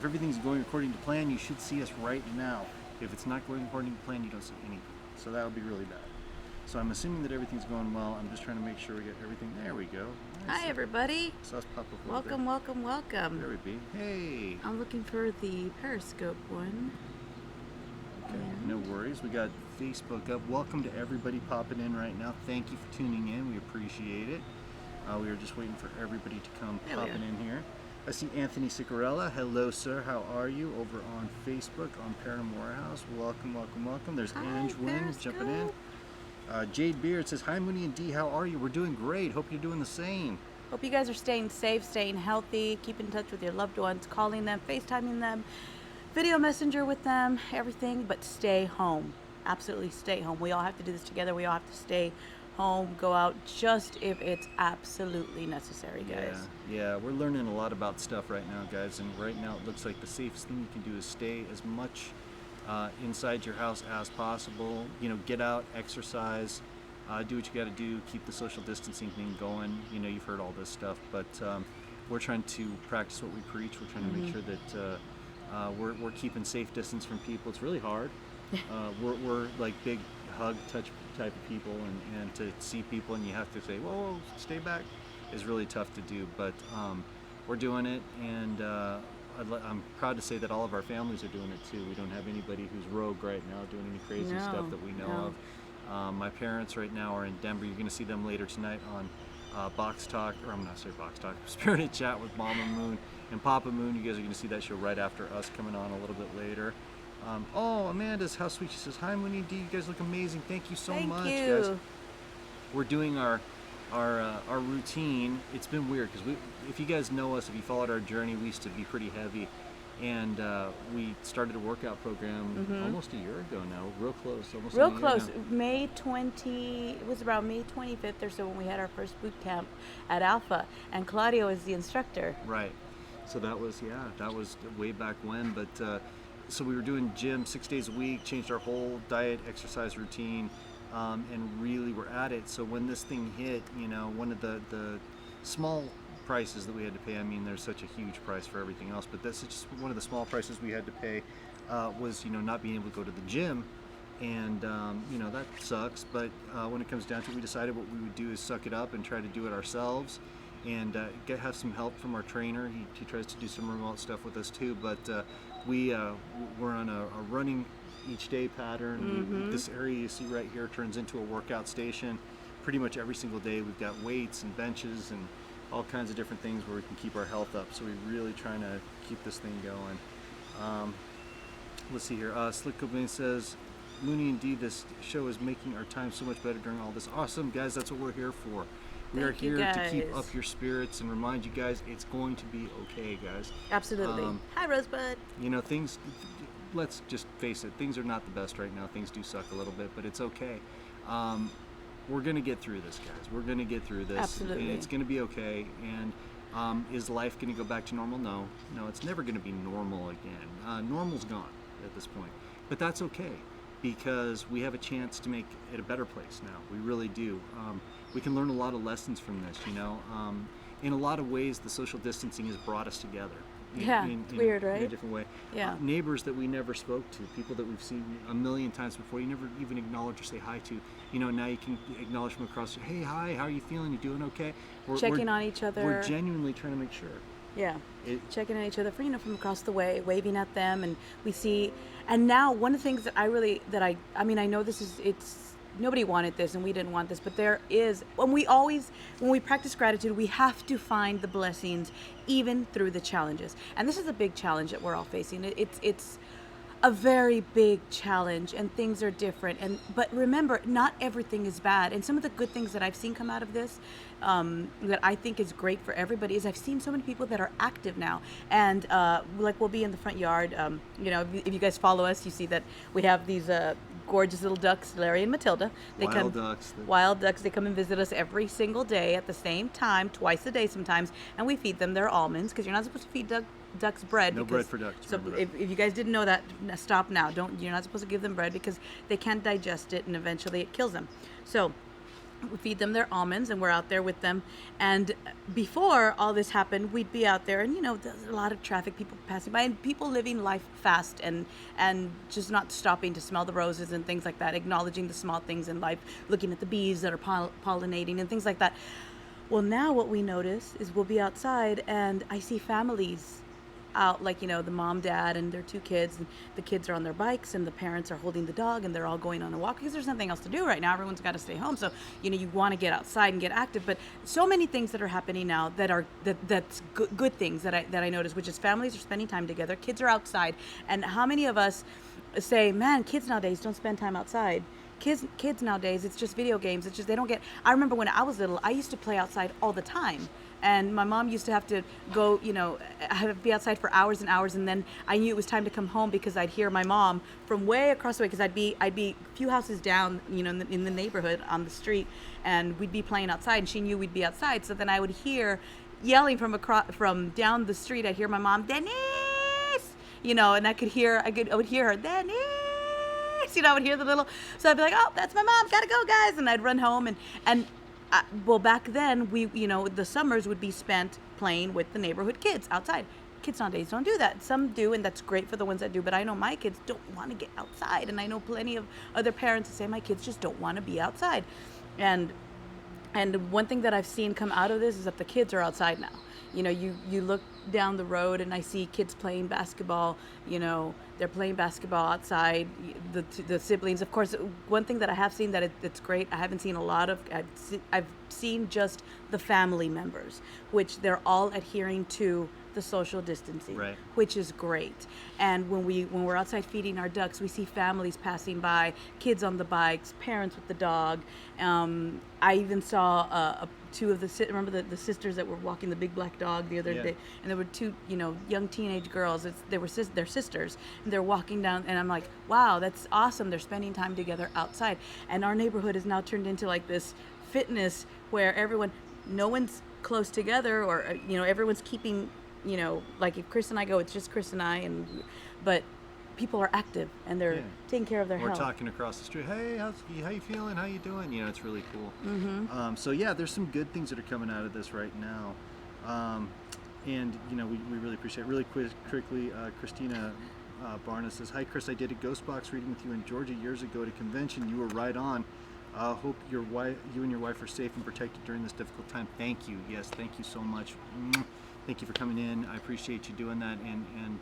If everything's going according to plan, you should see us right now. If it's not going according to plan, you don't see anything. So that would be really bad. So I'm assuming that everything's going well. I'm just trying to make sure we get everything. There we go. Nice. Hi, everybody. Saw us pop up a little Welcome, bit. welcome, welcome. There we be. Hey. I'm looking for the Periscope one. Okay, no worries. We got Facebook up. Welcome to everybody popping in right now. Thank you for tuning in. We appreciate it. We are just waiting for everybody to come popping in here. I see Anthony Sicarella. Hello, sir. How are you? Over on Facebook on Paramore House. Welcome, welcome, welcome. There's Ange Wynn jumping in. Jade Beard says, hi, Moonie Dee. How are you? We're doing great. Hope you're doing the same. Hope you guys are staying safe, staying healthy, keep in touch with your loved ones, calling them, FaceTiming them, video messenger with them, everything, but stay home. Absolutely stay home. We all have to do this together. We all have to stay home, go out just if it's absolutely necessary, guys. Yeah, we're learning a lot about stuff right now, guys, and right now it looks like the safest thing you can do is stay as much inside your house as possible. You know, get out, exercise, do what you got to do, keep the social distancing thing going. You know, you've heard all this stuff, but we're trying to practice what we preach. We're trying to make sure that we're keeping safe distance from people. It's really hard. We're like big hug, touch type of people, and to see people and you have to say, whoa, stay back, is really tough to do, but we're doing it, and I'm proud to say that all of our families are doing it too. We don't have anybody who's rogue right now doing any crazy stuff that we know of. My parents right now are in Denver. You're going to see them later tonight on Box Talk, or I'm not saying Box Talk, Spirited Chat with Mama Moon and Papa Moon. You guys are going to see that show right after us coming on a little bit later. Oh, Amanda's, how sweet. She says, hi, Moonie Dee. You guys look amazing. Thank you so much, guys. We're doing our routine. It's been weird because if you guys know us, if you followed our journey, we used to be pretty heavy, and we started a workout program almost a year ago now. Real close, almost. Real close. May 20. It was around May 25th or so when we had our first boot camp at Alpha, and Claudio is the instructor. Right. So that was way back when, but. So we were doing gym 6 days a week, changed our whole diet, exercise routine, and really were at it. So when this thing hit, you know, one of the small prices that we had to pay, I mean, there's such a huge price for everything else, but that's just one of the small prices we had to pay was, you know, not being able to go to the gym. And, you know, that sucks. But when it comes down to it, we decided what we would do is suck it up and try to do it ourselves. And have some help from our trainer. He tries to do some remote stuff with us too, but we're on a running each day pattern. This area you see right here turns into a workout station. Pretty much every single day we've got weights and benches and all kinds of different things where we can keep our health up. So we're really trying to keep this thing going. Let's see here. Slick Cobain says, Moonie Dee, this show is making our time so much better during all this. Awesome, guys, that's what we're here for. We are here to keep up your spirits and remind you guys it's going to be okay, guys. Absolutely. Hi, Rosebud. You know, things, let's just face it, things are not the best right now. Things do suck a little bit, but it's okay. We're going to get through this, guys. We're going to get through this. Absolutely. And it's going to be okay. And is life going to go back to normal? No. No, it's never going to be normal again. Normal's gone at this point. But that's okay, because we have a chance to make it a better place now. We really do. We can learn a lot of lessons from this, you know. In a lot of ways, the social distancing has brought us together. It's weird, right? In a different way. Yeah. Neighbors that we never spoke to, people that we've seen a million times before, you never even acknowledge or say hi to. You know, now you can acknowledge from across, hey, hi, how are you feeling? You doing okay? Checking on each other. We're genuinely trying to make sure. Yeah, checking on each other from across the way, waving at them, and we see. And now one of the things that I know it's nobody wanted this and we didn't want this, but there is, when we practice gratitude, we have to find the blessings even through the challenges. And this is a big challenge that we're all facing. It's a very big challenge, and things are different. But remember, not everything is bad. And some of the good things that I've seen come out of this, that I think is great for everybody, is I've seen so many people that are active now. And like we'll be in the front yard. You know, if you guys follow us, you see that we have these gorgeous little ducks, Larry and Matilda. Wild ducks. They come and visit us every single day at the same time, twice a day sometimes, and we feed them their almonds, because you're not supposed to feed ducks bread. No bread for ducks. So if you guys didn't know that, stop now. You're not supposed to give them bread because they can't digest it, and eventually it kills them. So We feed them their almonds, and we're out there with them. And before all this happened, we'd be out there, and there's a lot of traffic, people passing by, and people living life fast, and just not stopping to smell the roses and things like that, acknowledging the small things in life, looking at the bees that are pollinating and things like that. Well, now what we notice is we'll be outside, and I see families out, like the mom, dad, and their 2 kids, and the kids are on their bikes, and the parents are holding the dog, and they're all going on a walk because there's nothing else to do right now. Everyone's got to stay home, so you want to get outside and get active. But so many things that are happening now that's good things that I notice, which is families are spending time together, kids are outside. And how many of us say, man, kids nowadays don't spend time outside? Kids nowadays, it's just video games. It's just, they don't get. I remember when I was little, I used to play outside all the time. And my mom used to have to go, be outside for hours and hours, and then I knew it was time to come home because I'd hear my mom from way across the way, because I'd be a few houses down, in the neighborhood on the street, and we'd be playing outside, and she knew we'd be outside. So then I would hear yelling from down the street. I'd hear my mom, Denise, and I would hear her, Denise. I would hear the little, so I'd be like, oh, that's my mom, gotta go, guys, and I'd run home, and well, back then we, the summers would be spent playing with the neighborhood kids outside. Kids nowadays don't do that. Some do, and that's great for the ones that do, but I know my kids don't want to get outside, and I know plenty of other parents that say my kids just don't want to be outside. And one thing that I've seen come out of this is that the kids are outside now. You look down the road, and I see kids playing basketball. They're playing basketball outside. The siblings, of course. One thing that I have seen that it's great. I haven't seen a lot of. I've seen just the family members, which they're all adhering to the social distancing, right, which is great. And when we're outside feeding our ducks, we see families passing by, kids on the bikes, parents with the dog. I even saw 2 of remember the sisters that were walking the big black dog the other day, and there were 2 young teenage girls. They're sisters, and they're walking down, and I'm like, wow, that's awesome. They're spending time together outside. And our neighborhood has now turned into like this fitness where no one's close together, or everyone's keeping, like if Chris and I go, it's just Chris and I, but people are active, and they're taking care of their health. We're talking across the street. Hey, how you feeling? How you doing? It's really cool. Mm-hmm. So there's some good things that are coming out of this right now, and we really appreciate it. Really quickly, Christina Barnes says, "Hi Chris, I did a ghost box reading with you in Georgia years ago at a convention. You were right on. Hope you and your wife are safe and protected during this difficult time. Thank you. Yes, thank you so much. Thank you for coming in. I appreciate you doing that. And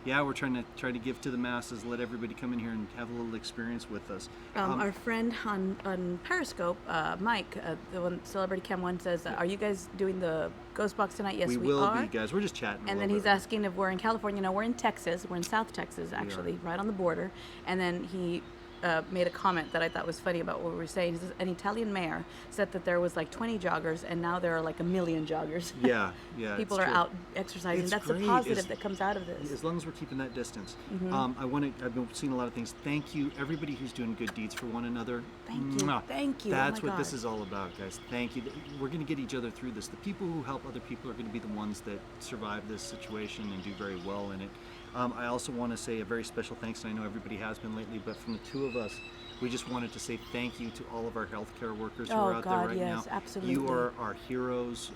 we're trying to give to the masses. Let everybody come in here and have a little experience with us. Our friend on Periscope, Mike, the one Celebrity Cam 1, says, "Are you guys doing the ghost box tonight?" Yes, we will are. be, guys. We're just chatting. And then he's asking if we're in California. No, we're in Texas. We're in South Texas, actually, right on the border. And then he made a comment that I thought was funny about what we were saying. He says, an Italian mayor said that there was like 20 joggers, and now there are like 1 million joggers. Yeah. People are out exercising. That's great. the positive that comes out of this. As long as we're keeping that distance. Mm-hmm. I've been seeing a lot of things. Thank you, everybody who's doing good deeds for one another. Thank you. Thank you. That's what this is all about, guys. Thank you. We're going to get each other through this. The people who help other people are going to be the ones that survive this situation and do very well in it. I also want to say a very special thanks, and I know everybody has been lately, but from the 2 of us, we just wanted to say thank you to all of our healthcare workers who are out there right now. Absolutely. You are our heroes.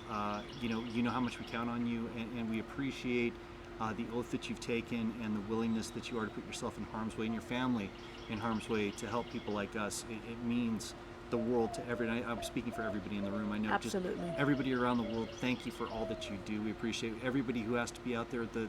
You know how much we count on you, and we appreciate the oath that you've taken and the willingness that you are to put yourself in harm's way and your family in harm's way to help people like us. It means the world to everybody. I'm speaking for everybody in the room. I know Absolutely. Just everybody around the world. Thank you for all that you do. We appreciate everybody who has to be out there, the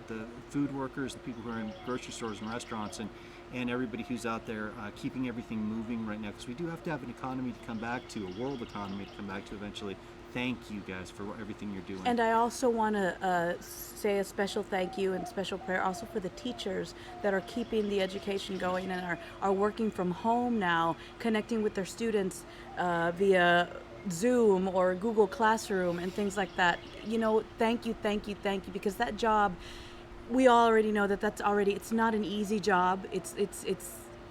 food workers, the people who are in grocery stores and restaurants, and everybody who's out there keeping everything moving right now, because we do have to have an economy to come back to, a world economy to come back to eventually. Thank you guys for everything you're doing. And I also want to say a special thank you and special prayer also for the teachers that are keeping the education going and are working from home now, connecting with their students via Zoom or Google Classroom and things like that. Thank you, because that job, we already know it's not an easy job.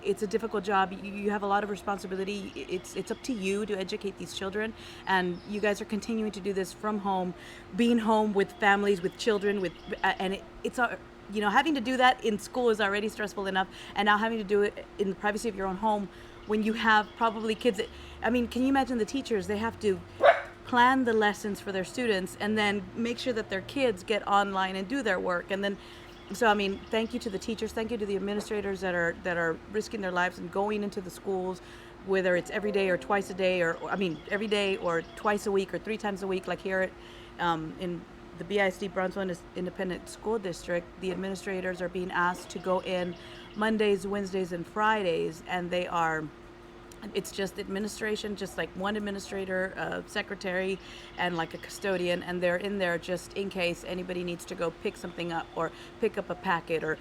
It's a difficult job. You have a lot of responsibility. It's up to you to educate these children, and you guys are continuing to do this from home, being home with families, with children, having to do that in school is already stressful enough, and now having to do it in the privacy of your own home when you have probably kids that, I mean, can you imagine the teachers? They have to plan the lessons for their students and then make sure that their kids get online and do their work. And then, so I mean, thank you to the teachers, thank you to the administrators that are risking their lives and going into the schools, whether it's every day or twice a day, or I mean every day or twice a week or 3 times a week, like here at in the BISD Brownsville Independent School District. The administrators are being asked to go in Mondays, Wednesdays, and Fridays, and they are, it's just administration, just like one administrator, a secretary, and like a custodian, and they're in there just in case anybody needs to go pick something up or pick up a packet or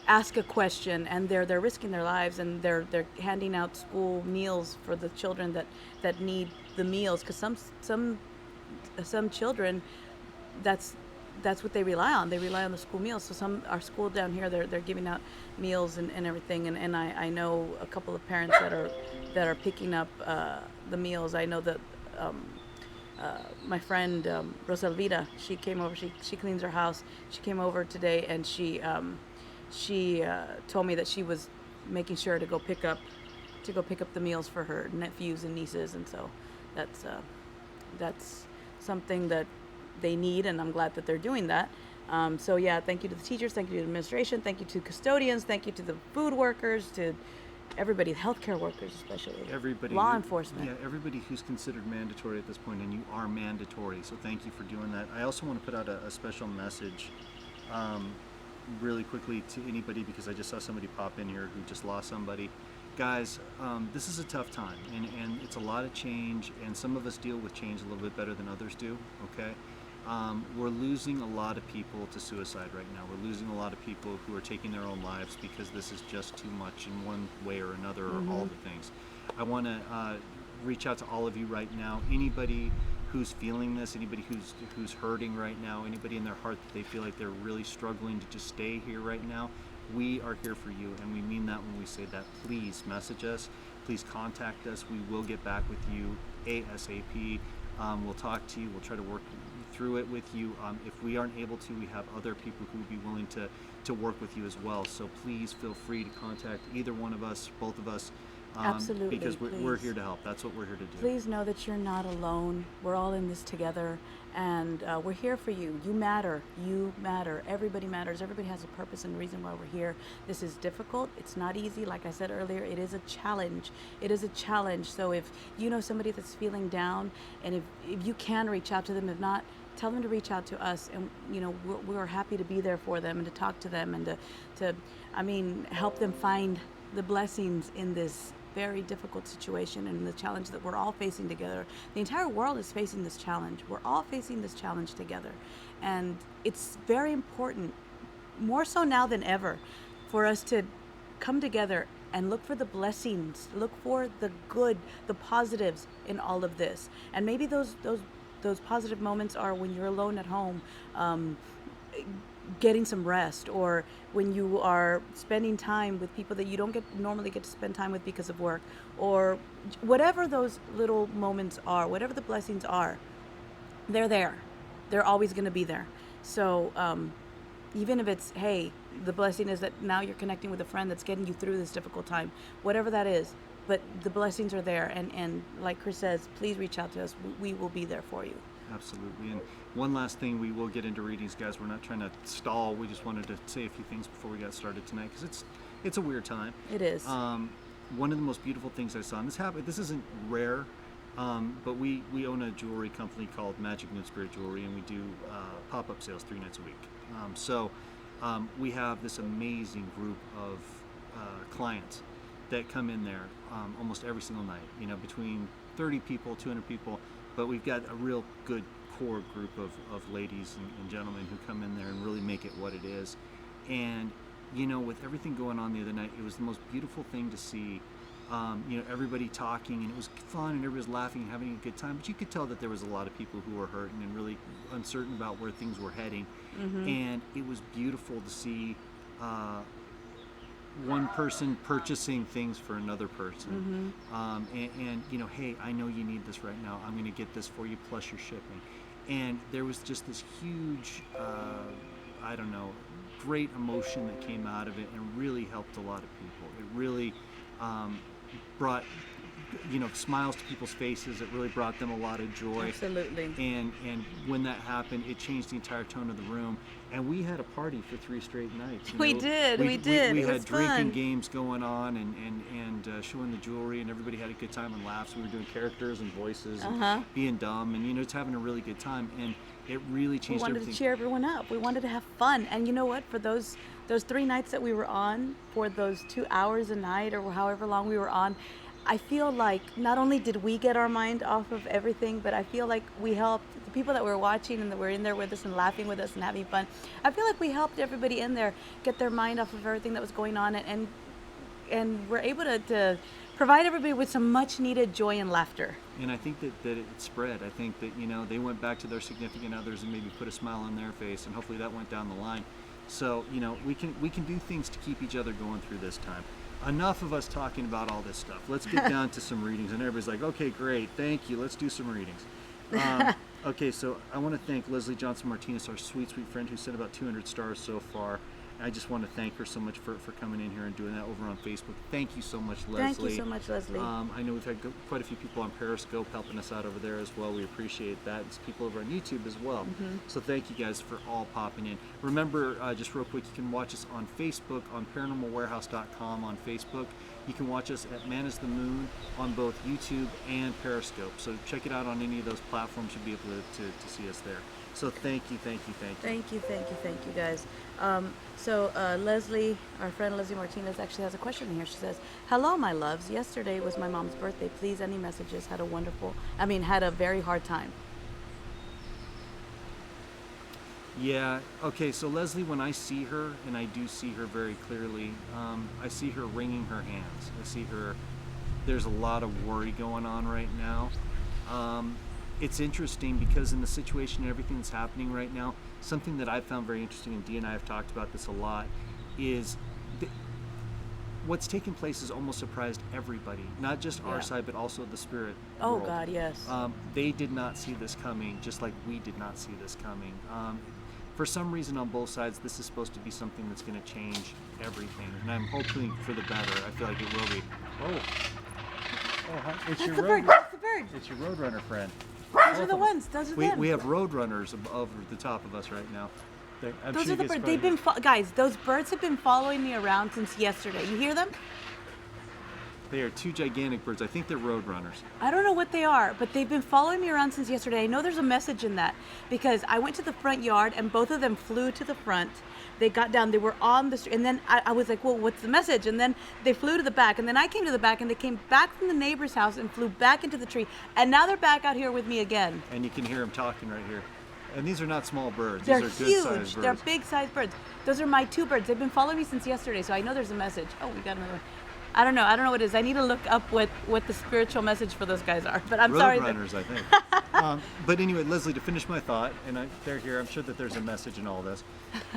ask a question. And they're risking their lives, and they're handing out school meals for the children that need the meals, because some children, that's what they rely on. They rely on the school meals. So our school down here, they're giving out meals and everything. And I know a couple of parents that are picking up the meals. I know that my friend Rosalvita, she came over. She cleans her house. She came over today, and she told me that she was making sure to go pick up the meals for her nephews and nieces. And so that's something that they need, and I'm glad that they're doing that. So yeah, thank you to the teachers, thank you to the administration, thank you to custodians, thank you to the food workers, to everybody, healthcare workers especially, Everybody, law enforcement. Yeah, everybody who's considered mandatory at this point, and you are mandatory. So thank you for doing that. I also want to put out a special message, really quickly, to anybody, because I just saw somebody pop in here who just lost somebody. Guys, this is a tough time, and it's a lot of change, and some of us deal with change a little bit better than others do. Okay. We're losing a lot of people to suicide right now. We're losing a lot of people who are taking their own lives because this is just too much in one way or another, or all the things. I want to reach out to all of you right now. Anybody who's feeling this, anybody who's hurting right now, anybody in their heart that they feel like they're really struggling to just stay here right now, we are here for you, and we mean that when we say that. Please message us. Please contact us. We will get back with you ASAP. We'll talk to you. We'll try to work through it with you. If we aren't able to, we have other people who would be willing to work with you as well. So please feel free to contact either one of us, both of us. Absolutely, because we're here to help. That's what we're here to do. Please know that you're not alone. We're all in this together, and we're here for you. You matter. You matter. Everybody matters. Everybody has a purpose and reason why we're here. This is difficult. It's not easy. Like I said earlier, it is a challenge. It is a challenge. So if you know somebody that's feeling down, and if you can reach out to them, if not, tell them to reach out to us, and we're happy to be there for them and to talk to them and to help them find the blessings in this very difficult situation and the challenge that we're all facing together. The entire world is facing this challenge. We're all facing this challenge together. And it's very important, more so now than ever, for us to come together and look for the blessings, look for the good, the positives in all of this. And maybe those positive moments are when you're alone at home, getting some rest, or when you are spending time with people that you don't normally get to spend time with because of work, or whatever those little moments are, whatever the blessings are, they're there. They're always going to be there. So even if it's, hey, the blessing is that now you're connecting with a friend that's getting you through this difficult time, whatever that is, but the blessings are there. And like Chris says, please reach out to us. We will be there for you. Absolutely. And one last thing, we will get into readings, guys. We're not trying to stall. We just wanted to say a few things before we got started tonight, because it's a weird time. It is. One of the most beautiful things I saw, and this isn't rare, but we own a jewelry company called Magic Moon Spirit Jewelry, and we do pop-up sales 3 nights a week. So we have this amazing group of clients that come in there almost every single night, between 30 people, 200 people, but we've got a real good core group of ladies and gentlemen who come in there and really make it what it is. And with everything going on the other night, it was the most beautiful thing to see. Everybody talking, and it was fun, and everybody was laughing and having a good time, but you could tell that there was a lot of people who were hurting and really uncertain about where things were heading. And it was beautiful to see one person purchasing things for another person. Hey, I know you need this right now. I'm going to get this for you, plus your shipping. And there was just this huge, great emotion that came out of it, and really helped a lot of people. It really, brought smiles to people's faces. It really brought them a lot of joy. Absolutely. And when that happened, it changed the entire tone of the room. And we had a party for 3 straight nights. We did. We did. We It had was drinking fun. games going on and showing the jewelry, and everybody had a good time and laughs. We were doing characters and voices and being dumb and just having a really good time. And it really We changed wanted everything. to cheer everyone up. We wanted to have fun. And you know what? For those 3 nights that we were on, for those 2 hours a night or however long we were on, I feel like not only did we get our mind off of everything, but I feel like we helped the people that were watching and that were in there with us and laughing with us and having fun. I feel like we helped everybody in there get their mind off of everything that was going on, and we're able to provide everybody with some much needed joy and laughter. And I think that it spread. I think that they went back to their significant others and maybe put a smile on their face, and hopefully that went down the line. So we can do things to keep each other going through this time. Enough of us talking about all this stuff. Let's get down to some readings. And everybody's like, okay, great, thank you. Let's do some readings. Okay, so I want to thank Leslie Johnson Martinez, our sweet, sweet friend who sent about 200 stars so far. I just want to thank her so much for coming in here and doing that over on Facebook. Thank you so much, Leslie. Thank you so much, Leslie. I know we've had quite a few people on Periscope helping us out over there as well. We appreciate that. It's people over on YouTube as well. So thank you guys for all popping in. Remember, just real quick, you can watch us on Facebook, on paranormalwarehouse.com on Facebook. You can watch us at Man is the Moon on both YouTube and Periscope. So check it out on any of those platforms. You'll be able to see us there. So thank you. Thank you, guys. Leslie, our friend Leslie Martinez, actually has a question in here. She says, "Hello, my loves. Yesterday was my mom's birthday. Please, any messages? Had a very hard time." Yeah, okay, so Leslie, when I see her, and I do see her very clearly, I see her wringing her hands. I see her, there's a lot of worry going on right now. It's interesting because in the situation and everything that's happening right now, something that I've found very interesting, and Dee and I have talked about this a lot, is what's taking place has almost surprised everybody, not just our side, but also the spirit world. God, yes. They did not see this coming, just like we did not see this coming. For some reason on both sides, this is supposed to be something that's going to change everything, and I'm hoping for the better. I feel like it will be. It's That's your the road. bird. That's the bird. It's your roadrunner friend. Those are the ones. Those are them. We have roadrunners over the top of us right now. Those are the birds. They've been guys. Those birds have been following me around since yesterday. You hear them? They are 2 gigantic birds. I think they're roadrunners. I don't know what they are, but they've been following me around since yesterday. I know there's a message in that because I went to the front yard and both of them flew to the front. They got down, they were on the street, and then I was like, well, what's the message? And then they flew to the back, and then I came to the back, and they came back from the neighbor's house and flew back into the tree, and now they're back out here with me again. And you can hear them talking right here. And these are not small birds. They're These are huge. good-sized birds. They're big-sized birds. Those are my 2 birds. They've been following me since yesterday, so I know there's a message. Oh, we got another one. I don't know what it is. I need to look up what the spiritual message for those guys are. But I'm sorry. Roadrunners, I think. But anyway, Leslie, to finish my thought, and they're here. I'm sure that there's a message in all this.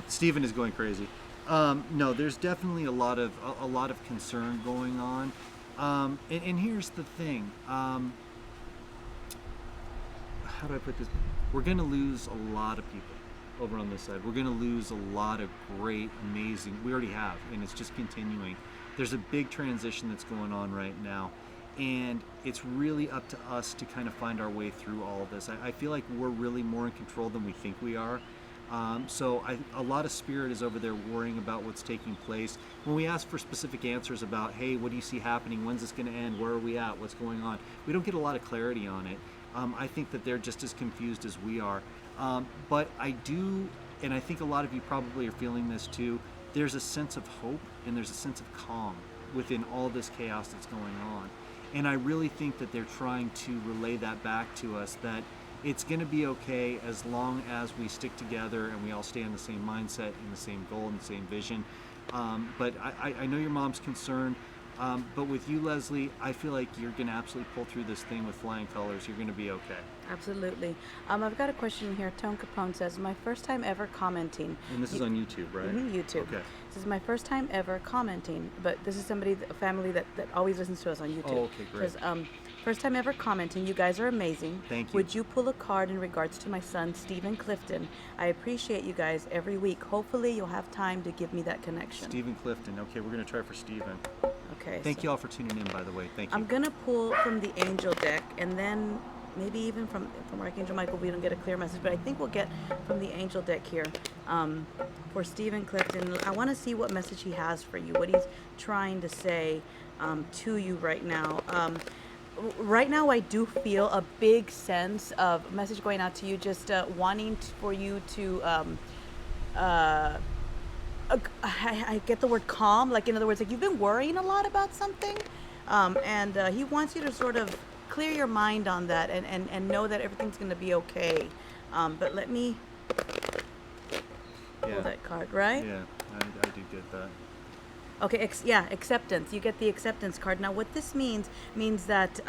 Stephen is going crazy. No, there's definitely a lot of concern going on. And here's the thing. How do I put this? We're going to lose a lot of people over on this side. We're going to lose a lot of great, amazing. We already have, and it's just continuing. There's a big transition that's going on right now, and it's really up to us to kind of find our way through all of this. I feel like we're really more in control than we think we are. So a lot of spirit is over there worrying about what's taking place. When we ask for specific answers about, hey, what do you see happening? When's this going to end? Where are we at? What's going on? We don't get a lot of clarity on it. I think that they're just as confused as we are. But I do, and I think a lot of you probably are feeling this too, there's a sense of hope and there's a sense of calm within all this chaos that's going on. And I really think that they're trying to relay that back to us, that it's going to be okay as long as we stick together and we all stay in the same mindset and the same goal and the same vision. But I know your mom's concerned. But with you, Leslie, I feel like you're going to absolutely pull through this thing with flying colors. You're going to be okay. Absolutely. I've got a question here. Tone Capone says, my first time ever commenting. And this is on YouTube, right? YouTube. Okay. This is my first time ever commenting, but this is somebody, a family that always listens to us on YouTube. Oh, okay, great. Says, first time ever commenting. You guys are amazing. Thank you. Would you pull a card in regards to my son, Stephen Clifton? I appreciate you guys every week. Hopefully you'll have time to give me that connection. Stephen Clifton. Okay, we're going to try for Stephen. Okay. Thank So you all for tuning in, by the way. Thank you. I'm gonna pull from the angel deck, and then maybe even from Archangel Michael. We don't get a clear message, but I think we'll get from the angel deck here for Stephen Clifton. I want to see what message he has for you, what he's trying to say to you right now. Right now, I do feel a big sense of message going out to you, just wanting for you to. I get the word calm, like in other words, like you've been worrying a lot about something, and he wants you to sort of clear your mind on that and know that everything's going to be okay. But let me pull that card, right? Yeah, I do get that. Okay, acceptance. You get the acceptance card. Now, what this means that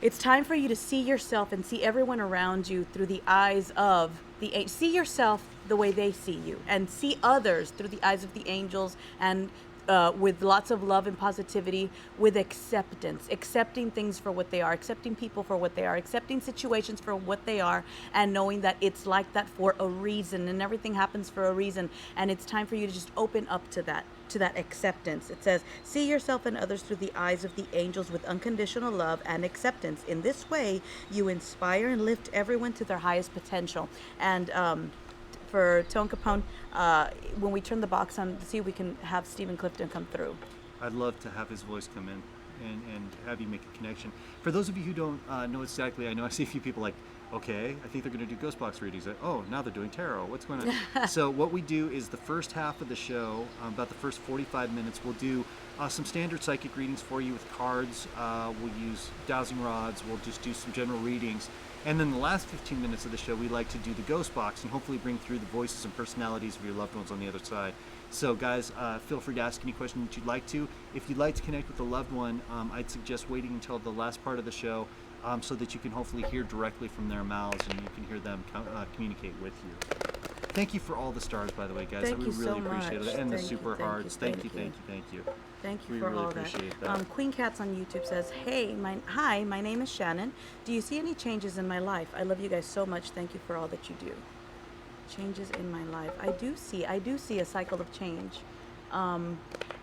it's time for you to see yourself and see everyone around you through the eyes of see yourself the way they see you, and see others through the eyes of the angels, and with lots of love and positivity, with acceptance, accepting things for what they are, accepting people for what they are, accepting situations for what they are, and knowing that it's like that for a reason, and everything happens for a reason, and it's time for you to just open up to that acceptance. It says, see yourself and others through the eyes of the angels with unconditional love and acceptance. In this way, you inspire and lift everyone to their highest potential. And for Tone Capone, when we turn the box on, see if we can have Stephen Clifton come through. I'd love to have his voice come in and have you make a connection. For those of you who don't know exactly, I see a few people like, okay, I think they're going to do ghost box readings. Like, oh, now they're doing tarot. What's going on? So what we do is the first half of the show, about the first 45 minutes, we'll do some standard psychic readings for you with cards. We'll use dowsing rods. We'll just do some general readings. And then the last 15 minutes of the show, we like to do the ghost box and hopefully bring through the voices and personalities of your loved ones on the other side. So guys, feel free to ask any question that you'd like to. If you'd like to connect with a loved one, I'd suggest waiting until the last part of the show so that you can hopefully hear directly from their mouths and you can hear them communicate with you. Thank you for all the stars, by the way, guys. Thank we you really so appreciate much. it. And the Thank you, super thank you, hearts. thank Thank you. Thank you We for really all appreciate that. that. Queen Cats on YouTube says, hi, my name is Shannon. Do you see any changes in my life? I love you guys so much. Thank you for all that you do. Changes in my life. I do see a cycle of change.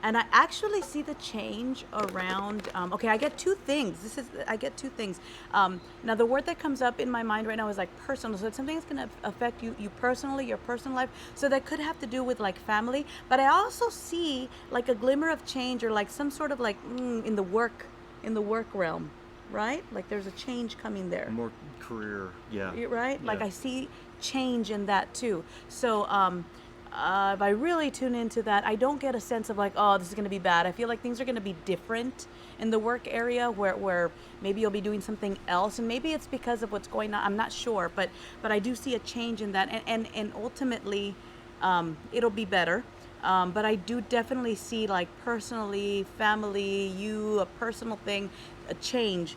And I actually see the change around, okay, I get two things. I get two things. Now the word that comes up in my mind right now is like personal. So it's something that's going to affect you personally, your personal life. So that could have to do with like family, but I also see like a glimmer of change or like some sort of like in the work realm, right? Like there's a change coming there. More career, yeah. Right? Yeah. Like I see change in that too. So, if I really tune into that, I don't get a sense of like, oh, this is going to be bad. I feel like things are going to be different in the work area where maybe you'll be doing something else, and maybe it's because of what's going on. I'm not sure, but I do see a change in that, and ultimately, it'll be better. But I do definitely see like personally, family, a personal thing, a change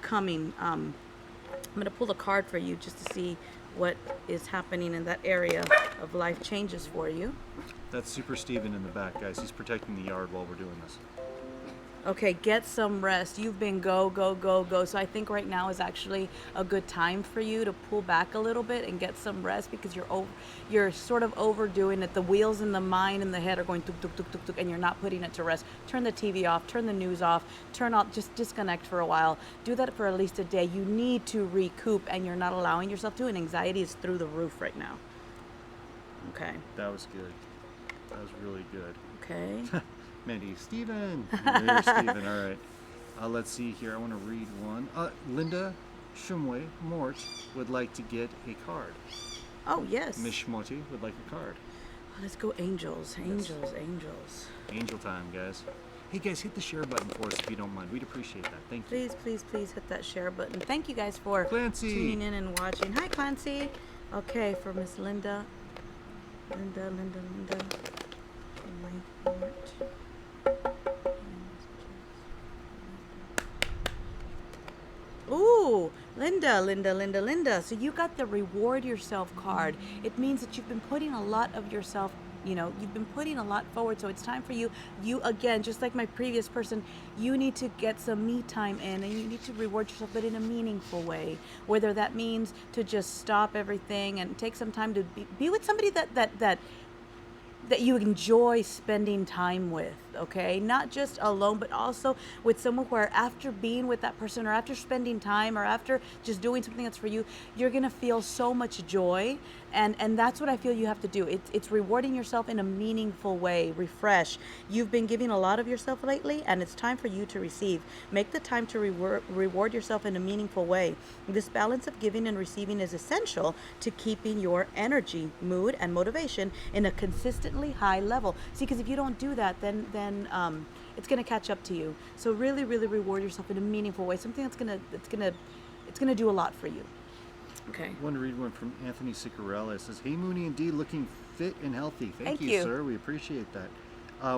coming. I'm going to pull a card for you just to see what is happening in that area of life changes for you. That's Super Steven in the back, guys. He's protecting the yard while we're doing this. Okay, get some rest. You've been go. So I think right now is actually a good time for you to pull back a little bit and get some rest because you're sort of overdoing it. The wheels in the mind and the head are going tuk tuk tuk tuk tuk, and you're not putting it to rest. Turn the TV off, turn the news off, just disconnect for a while. Do that for at least a day. You need to recoup, and you're not allowing yourself to, and anxiety is through the roof right now. Okay. That was good. That was really good. Okay. Mandy, Steven. There's Steven. All right. Let's see here. I want to read one. Linda Shumway Mort would like to get a card. Oh, yes. Miss Shmoti would like a card. Let's go angels. Yes. Angels. Angel time, guys. Hey, guys, hit the share button for us if you don't mind. We'd appreciate that. Thank you. Please hit that share button. Thank you guys for Clancy. tuning in and watching. Hi, Clancy. Okay, for Miss Linda. Linda. Ooh, Linda. So you got the reward yourself card. It means that you've been putting a lot of yourself, you've been putting a lot forward. So it's time for you again, just like my previous person, you need to get some me time in, and you need to reward yourself, but in a meaningful way. Whether that means to just stop everything and take some time to be with somebody that you enjoy spending time with. okay? Not just alone, but also with someone where after being with that person or after spending time or after just doing something that's for you, you're gonna feel so much joy. And that's what I feel you have to do. It's rewarding yourself in a meaningful way. Refresh. You've been giving a lot of yourself lately, and it's time for you to receive. Make the time to reward yourself in a meaningful way. This balance of giving and receiving is essential to keeping your energy, mood, and motivation in a consistently high level. See, because if you don't do that, then it's gonna catch up to you. So really, really reward yourself in a meaningful way. Something that's gonna do a lot for you. Okay. I want to read one from Anthony Sicarella. It says, "Hey Moonie Dee, looking fit and healthy. Thank you, you. sir. We appreciate that.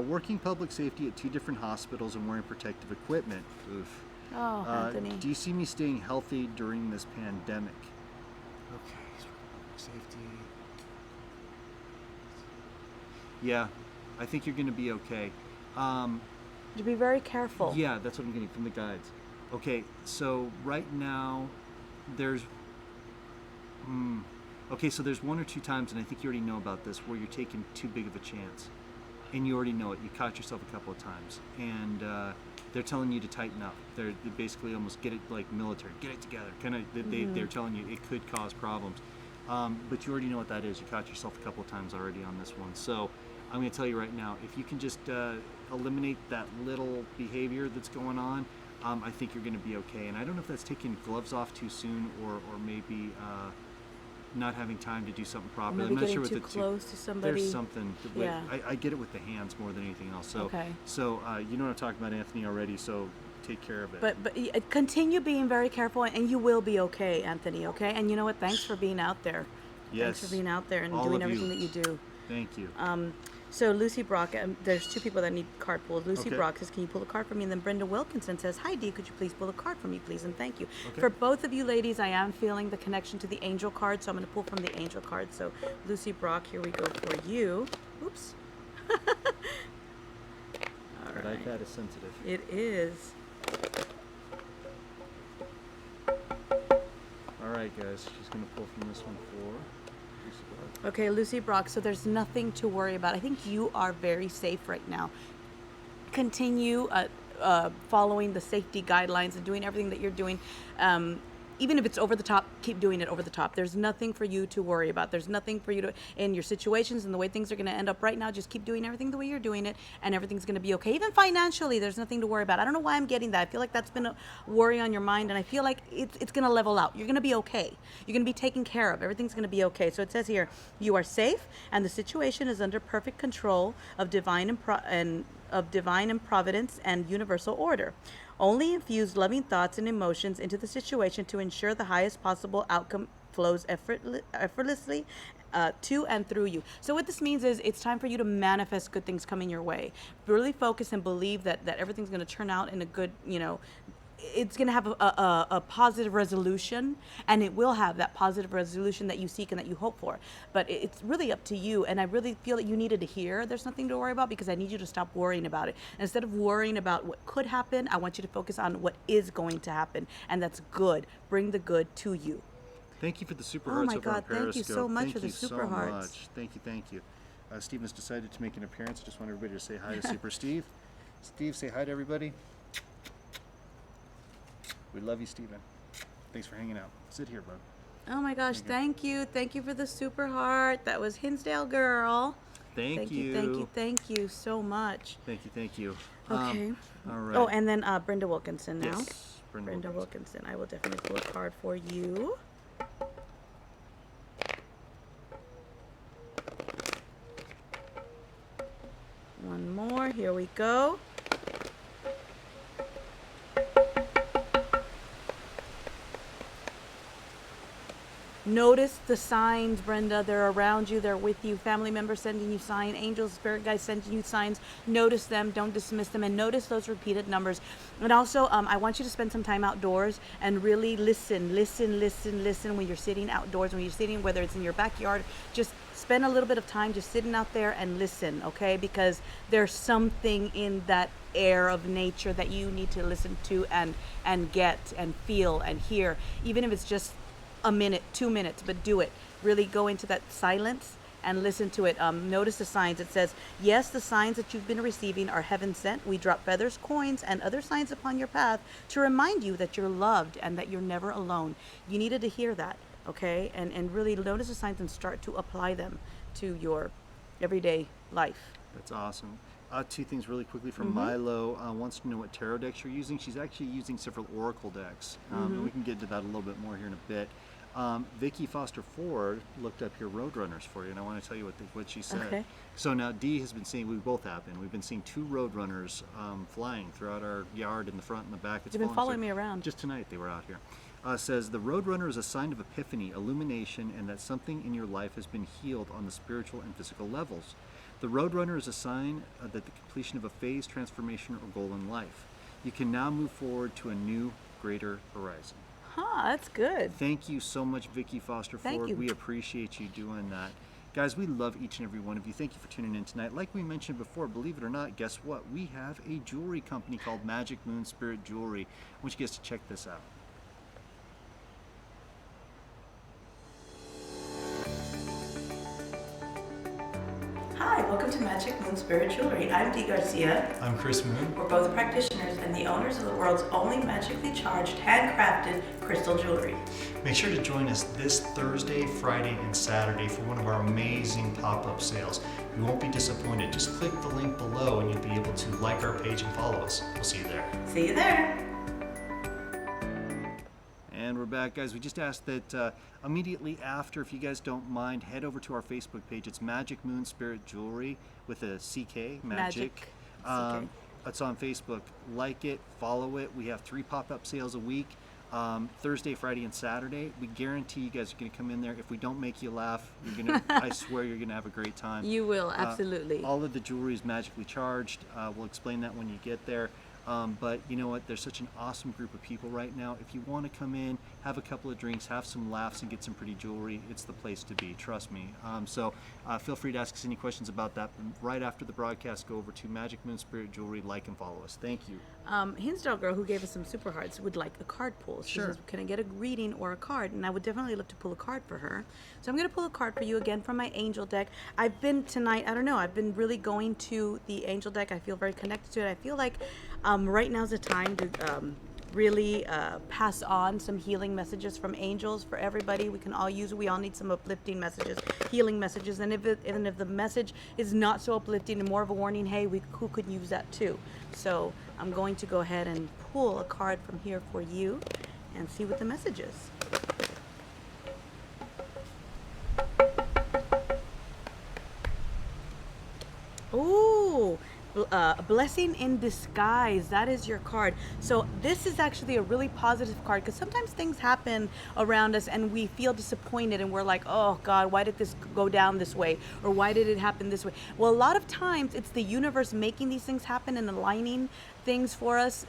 Working public safety at 2 different hospitals and wearing protective equipment. Oof. Oh, Anthony. Do you see me staying healthy during this pandemic?" Okay. Safety. Yeah, I think you're going to be okay. To be very careful. Yeah, that's what I'm getting from the guides. Okay, so right now, there's there's 1 or 2 times, and I think you already know about this, where you're taking too big of a chance, and you already know it. You caught yourself a couple of times, and they're telling you to tighten up. They basically almost get it like military, get it together. Kind of, they're telling you it could cause problems, but you already know what that is. You caught yourself a couple of times already on this one. So I'm going to tell you right now, if you can just eliminate that little behavior that's going on, I think you're going to be okay. And I don't know if that's taking gloves off too soon, or maybe not having time to do something properly. Maybe I'm not getting sure what too the close to somebody. There's something. Yeah. I get it with the hands more than anything else. So, Okay. So you know what I'm talking about, Anthony, already. So take care of it. But continue being very careful, and you will be okay, Anthony. Okay. And you know what? Thanks for being out there. Yes. Thanks for being out there and All doing of you. everything that you do. Thank you. So Lucy Brock, there's 2 people that need card pulled. Lucy Okay. Brock says, "Can you pull a card for me?" And then Brenda Wilkinson says, "Hi Dee, could you please pull a card for me, please? And thank you." Okay. For both of you ladies, I am feeling the connection to the angel card, so I'm going to pull from the angel card. So Lucy Brock, here we go for you. Oops. All That right. iPad is sensitive. It is. All right, guys. She's gonna pull from this one for Lucy Brock. Okay, Lucy Brock, so there's nothing to worry about. I think you are very safe right now. Continue following the safety guidelines and doing everything that you're doing. Even if it's over the top, keep doing it over the top. There's nothing for you to worry about. There's nothing for you to, in your situations and the way things are going to end up right now, just keep doing everything the way you're doing it, and everything's going to be okay. Even financially, there's nothing to worry about. I don't know why I'm getting that. I feel like that's been a worry on your mind, and I feel like it's going to level out. You're going to be okay. You're going to be taken care of. Everything's going to be okay. So it says here, you are safe, and the situation is under perfect control of divine and providence and universal order. Only infuse loving thoughts and emotions into the situation to ensure the highest possible outcome flows effortlessly to and through you. So what this means is it's time for you to manifest good things coming your way. Really focus and believe that everything's going to turn out in a good, it's going to have a positive resolution, and it will have that positive resolution that you seek and that you hope for. But it's really up to you, and I really feel that you needed to hear there's nothing to worry about, because I need you to stop worrying about it. Instead of worrying about what could happen, I want you to focus on what is going to happen, and that's good. Bring the good to you. Thank you for the super Oh hearts my over on God, thank you Periscope. so much Thank for the you super so hearts. much. Thank you. Stephen has decided to make an appearance. I just want everybody to say hi to Super Steve. Steve, say hi to everybody. We love you, Stephen. Thanks for hanging out. Sit here, bud. Oh my gosh, thank you. Thank you for the super heart. That was Hinsdale Girl. Thank you. Thank you so much. Thank you. Okay. All right. Oh, and then Brenda Wilkinson now. Yes, Brenda Wilkinson. I will definitely pull a card for you. One more. Here we go. Notice the signs, Brenda. They're around you. They're with you. Family members sending you signs. Angels, spirit guides sending you signs. Notice them. Don't dismiss them. And notice those repeated numbers. And also, I want you to spend some time outdoors and really listen when you're sitting outdoors, when you're sitting, whether it's in your backyard. Just spend a little bit of time just sitting out there and listen, okay? Because there's something in that air of nature that you need to listen to and get and feel and hear, even if it's just a minute, 2 minutes, but do it. Really go into that silence and listen to it. Notice the signs. It says, yes, the signs that you've been receiving are heaven sent. We drop feathers, coins, and other signs upon your path to remind you that you're loved and that you're never alone. You needed to hear that, okay? And really notice the signs and start to apply them to your everyday life. That's awesome. Two things really quickly from Milo. Wants to know what tarot decks you're using. She's actually using several oracle decks. And we can get to that a little bit more here in a bit. Vicky Foster Ford looked up your Roadrunners for you, and I want to tell you what she said. Okay. So now Dee has been seeing, we both have been, we've been seeing 2 Roadrunners flying throughout our yard in the front and the back. They've been following me around. Just tonight they were out here. Says the Roadrunner is a sign of epiphany, illumination, and that something in your life has been healed on the spiritual and physical levels. The Roadrunner is a sign that the completion of a phase, transformation, or goal in life. You can now move forward to a new, greater horizon. Huh, that's good. Thank you so much, Vicky Foster Ford. Thank you. We appreciate you doing that. Guys, we love each and every one of you. Thank you for tuning in tonight. Like we mentioned before, believe it or not, guess what? We have a jewelry company called Magic Moon Spirit Jewelry. I want you guys to check this out. Hi, welcome to Magic Moon Spirit Jewelry. I'm Dee Garcia. I'm Chris Moon. We're both practitioners and the owners of the world's only magically charged, handcrafted crystal jewelry. Make sure to join us this Thursday, Friday, and Saturday for one of our amazing pop-up sales. You won't be disappointed. Just click the link below and you'll be able to like our page and follow us. We'll see you there. See you there. And we're back, guys. We just asked that immediately after, if you guys don't mind, head over to our Facebook page. It's Magic Moon Spirit Jewelry with a CK, Magic. CK. It's on Facebook. Like it, follow it. We have 3 pop-up sales a week, Thursday, Friday, and Saturday. We guarantee you guys are going to come in there. If we don't make you laugh, you're gonna, I swear you're going to have a great time. You will, absolutely. All of the jewelry is magically charged. We'll explain that when you get there. But you know what? There's such an awesome group of people right now. If you want to come in, have a couple of drinks, have some laughs, and get some pretty jewelry, it's the place to be. Trust me. So feel free to ask us any questions about that. Right after the broadcast, go over to Magic Moon Spirit Jewelry, like and follow us. Thank you. Hinsdale girl who gave us some super hearts would like a card pull. She says, can I get a reading or a card? And I would definitely look to pull a card for her. So I'm going to pull a card for you again from my angel deck. I've been tonight, I don't know, I've been really going to the angel deck. I feel very connected to it. I feel like right now's the time to really pass on some healing messages from angels for everybody. We can all use, we all need some uplifting messages, healing messages. And if the message is not so uplifting and more of a warning, hey, who could use that too? So I'm going to go ahead and pull a card from here for you and see what the message is. Ooh, a blessing in disguise. That is your card. So this is actually a really positive card, because sometimes things happen around us and we feel disappointed and we're like, oh God, why did this go down this way? Or why did it happen this way? Well, a lot of times it's the universe making these things happen and aligning things for us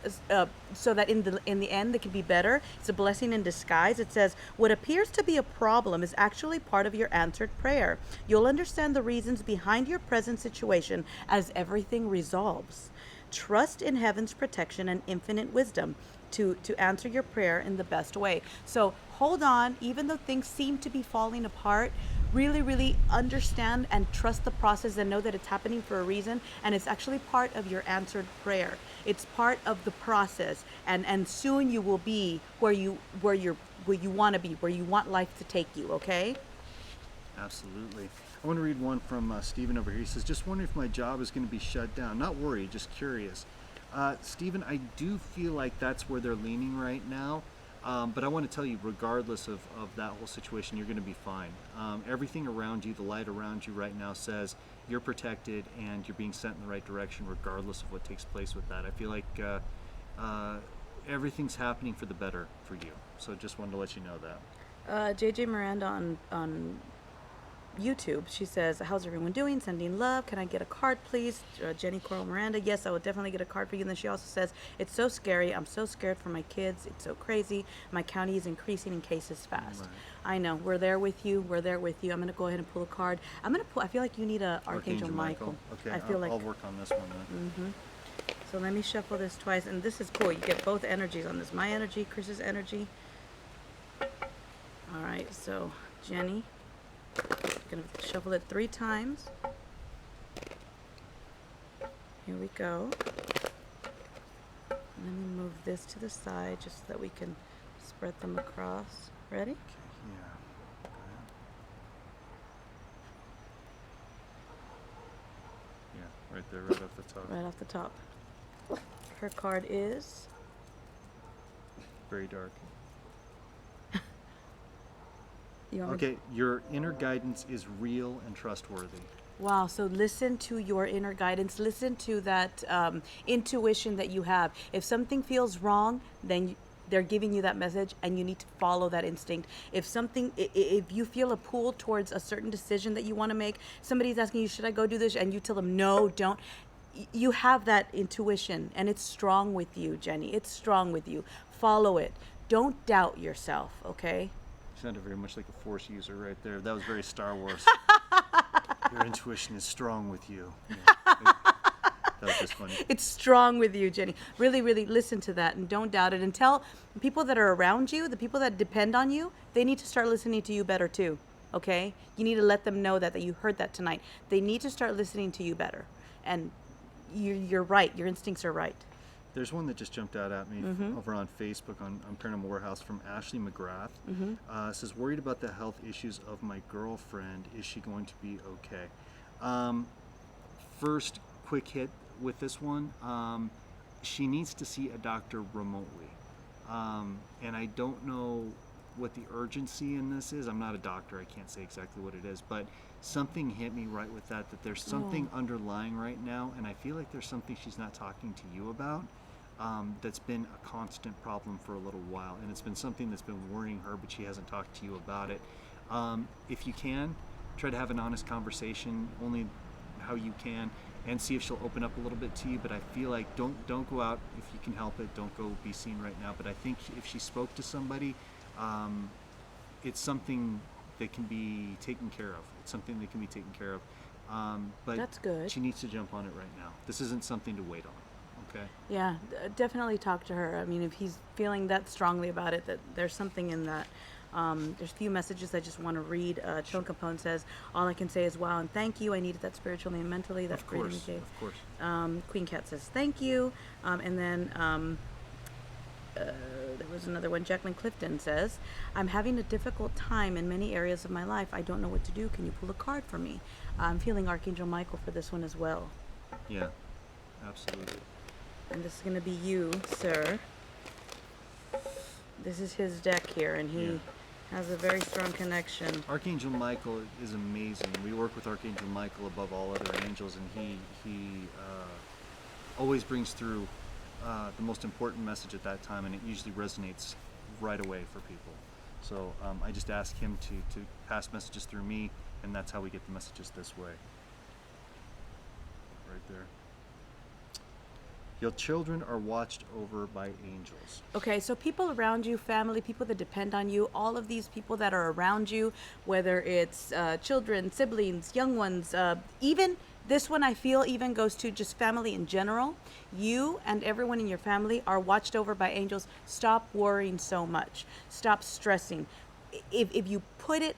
so that in the end they can be better. It's a blessing in disguise. It says, what appears to be a problem is actually part of your answered prayer. You'll understand the reasons behind your present situation as everything resolves. Trust in heaven's protection and infinite wisdom to answer your prayer in the best way. So hold on, even though things seem to be falling apart, really, really understand and trust the process and know that it's happening for a reason, and it's actually part of your answered prayer. It's part of the process, and soon you will be where you want to be, where you want life to take you, okay? Absolutely. I want to read one from Stephen over here. He says, just wondering if my job is going to be shut down. Not worried, just curious. Stephen, I do feel like that's where they're leaning right now. But I want to tell you, regardless of that whole situation, you're going to be fine. Everything around you, the light around you right now says you're protected and you're being sent in the right direction regardless of what takes place with that. I feel like everything's happening for the better for you. So just wanted to let you know that. JJ Miranda on YouTube, she says, how's everyone doing? Sending love. Can I get a card, please? Jenny Coral Miranda, yes, I would definitely get a card for you. And then she also says, it's so scary. I'm so scared for my kids. It's so crazy. My county is increasing in cases fast. Right. I know. We're there with you. We're there with you. I'm going to go ahead and pull a card. I'm going to pull, I feel like you need a Archangel Michael. Okay, I'll work on this one then. Mm-hmm. So let me shuffle this twice. And this is cool. You get both energies on this. My energy, Chris's energy. All right, so Jenny. We're going to shuffle it 3 times. Here we go. Let me move this to the side just so that we can spread them across. Ready? Yeah. Yeah, right there, right off the top. Right off the top. Her card is... Very dark. You want me Okay, your inner guidance is real and trustworthy. Wow, so listen to your inner guidance. Listen to that intuition that you have. If something feels wrong, then they're giving you that message, and you need to follow that instinct. If you feel a pull towards a certain decision that you want to make, somebody's asking you, should I go do this? And you tell them, no, don't. You have that intuition, and it's strong with you, Jenny. It's strong with you. Follow it. Don't doubt yourself, okay? You sounded very much like a Force user right there. That was very Star Wars. Your intuition is strong with you. Yeah. That was just funny. It's strong with you, Jenny. Really, really listen to that and don't doubt it. And tell people that are around you, the people that depend on you, they need to start listening to you better too, okay? You need to let them know that you heard that tonight. They need to start listening to you better. And you're right. Your instincts are right. There's one that just jumped out at me over on Facebook on Paranormal Warehouse from Ashley McGrath. It says, worried about the health issues of my girlfriend. Is she going to be okay? First, quick hit with this one. She needs to see a doctor remotely. And I don't know what the urgency in this is. I'm not a doctor. I can't say exactly what it is. But something hit me right with that there's something underlying right now. And I feel like there's something she's not talking to you about. That's been a constant problem for a little while, and it's been something that's been worrying her, but she hasn't talked to you about it. If you can, try to have an honest conversation, only how you can, and see if she'll open up a little bit to you. But I feel like don't go out if you can help it. Don't go be seen right now. But I think if she spoke to somebody, it's something that can be taken care of. It's something that can be taken care of. But That's good. She needs to jump on it right now. This isn't something to wait on. Okay. Yeah, definitely talk to her. I mean, if he's feeling that strongly about it, that there's something in that. There's a few messages I just want to read. Chon Capone says, all I can say is wow and thank you. I needed that spiritually and mentally. That's breathing you gave. Of course. Queen Cat says thank you. And then there was another one. Jacqueline Clifton says, I'm having a difficult time in many areas of my life. I don't know what to do. Can you pull a card for me? I'm feeling Archangel Michael for this one as well. Yeah, absolutely. And this is going to be you, sir. This is his deck here, and he has a very strong connection. Archangel Michael is amazing. We work with Archangel Michael above all other angels, and he always brings through the most important message at that time, and it usually resonates right away for people. So I just ask him to pass messages through me, and that's how we get the messages this way. Right there. Your children are watched over by angels. Okay, so people around you, family, people that depend on you, all of these people that are around you, whether it's children, siblings, young ones, even this one I feel even goes to just family in general. You and everyone in your family are watched over by angels. Stop worrying so much. Stop stressing. If you put